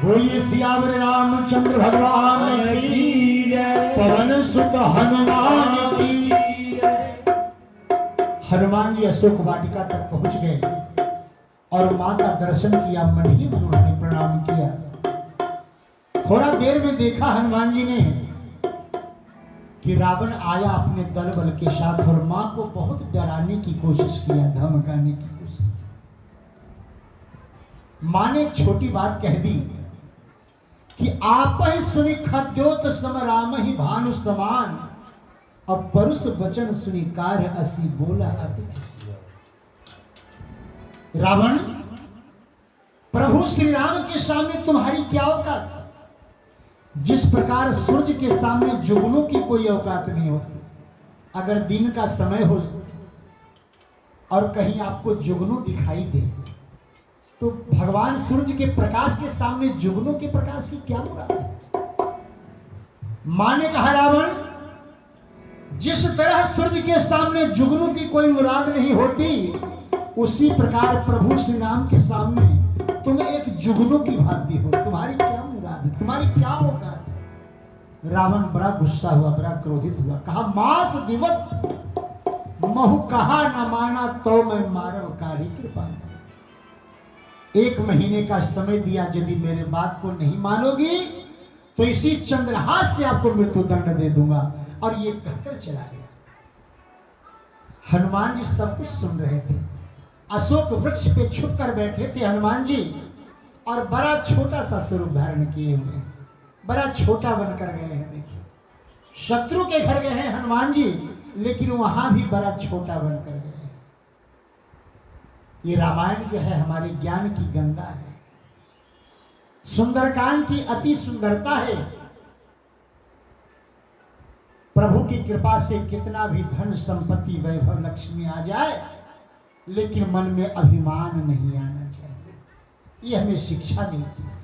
बोलिए सियावर रामचंद्र भगवान की जय, पवन सुत हनुमान की जय। हनुमान जी अशोक वाटिका तक पहुंच गए और मां का दर्शन किया, मंडली में उन्होंने प्रणाम किया। थोड़ा देर में देखा हनुमान जी ने कि रावण आया अपने दल बल के साथ और मां को बहुत डराने की कोशिश किया, धमकाने की कोशिश। मां ने एक छोटी बात कह दी कि आप ही सुनी खद्योत सम राम ही भानु समान, अब परुष वचन सुनी कार्य असी बोला अति। रावण, प्रभु श्री राम के सामने तुम्हारी क्या औकात? जिस प्रकार सूर्य के सामने जुगनू की कोई औकात नहीं होती। अगर दिन का समय हो और कहीं आपको जुगनू दिखाई दे तो भगवान सूर्य के प्रकाश के सामने जुगनू के प्रकाश की क्या मुराद है? मां ने कहा, रावण, जिस तरह सूर्य के सामने जुगनू की कोई मुराद नहीं होती, उसी प्रकार प्रभु श्री राम के सामने तुम एक जुगनू की भांति हो। तुम्हारी क्या मुराद है? तुम्हारी क्या औकात है? रावण बड़ा गुस्सा हुआ, बड़ा क्रोधित हुआ। कहा, मास दिवस महु कहा न माना तो मैं मारव कारी कृपा। 1 महीने का समय दिया, यदि मेरे बात को नहीं मानोगी तो इसी चंद्रहास से आपको मृत्यु दंड दे दूंगा। और ये कहकर चला गया। हनुमान जी सब कुछ सुन रहे थे। अशोक वृक्ष पे छुप कर बैठे थे हनुमान जी, और बड़ा छोटा सा स्वरूप धारण किए हुए, बड़ा छोटा बनकर गए हैं। देखिए, शत्रु के घर गए हैं हनुमान जी, लेकिन वहां भी बड़ा छोटा बनकर गए हैं। ये रामायण जो है हमारे ज्ञान की गंगा है, सुंदरकांड की अति सुंदरता है। प्रभु की कृपा से कितना भी धन संपत्ति वैभव लक्ष्मी आ जाए, लेकिन मन में अभिमान नहीं आना चाहिए। ये हमें शिक्षा मिलती है,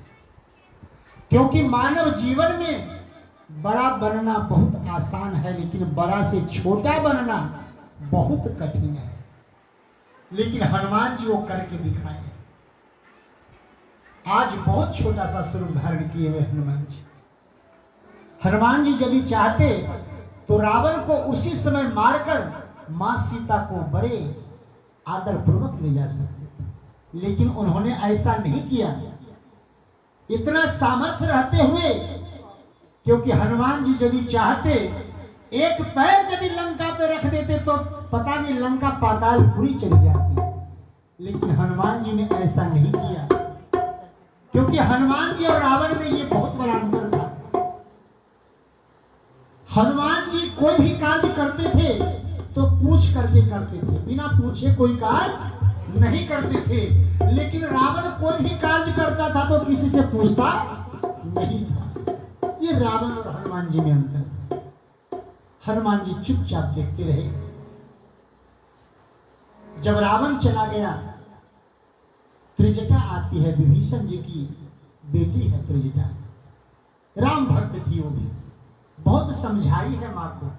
क्योंकि मानव जीवन में बड़ा बनना बहुत आसान है, लेकिन बड़ा से छोटा बनना बहुत कठिन है। लेकिन हनुमान जी वो करके दिखाए। आज बहुत छोटा सा स्वरूप धारण किए हुए हनुमान जी। हनुमान जी यदि चाहते तो रावण को उसी समय मारकर मां सीता को बड़े आदर पूर्वक ले जा सकते, लेकिन उन्होंने ऐसा नहीं किया। इतना सामर्थ्य रहते हुए, क्योंकि हनुमान जी यदि चाहते एक पैर यदि लंका पे रख देते तो पता नहीं लंका पातालपुरी चली जाती, लेकिन हनुमान जी ने ऐसा नहीं किया, क्योंकि हनुमान जी और रावण में ये बहुत बड़ा अंतर था। हनुमान जी कोई भी कार्य करते थे तो पूछ करके करते थे, बिना पूछे कोई कार्य नहीं करते थे। लेकिन रावण कोई भी कार्य करता था तो किसी से पूछता नहीं था। ये रावण और हनुमान जी में अंतर। हनुमान जी चुपचाप देखते रहे। जब रावण चला गया, त्रिजटा आती है, विभीषण जी की बेटी है त्रिजटा, राम भक्त थी वो भी, बहुत समझाई है मां को।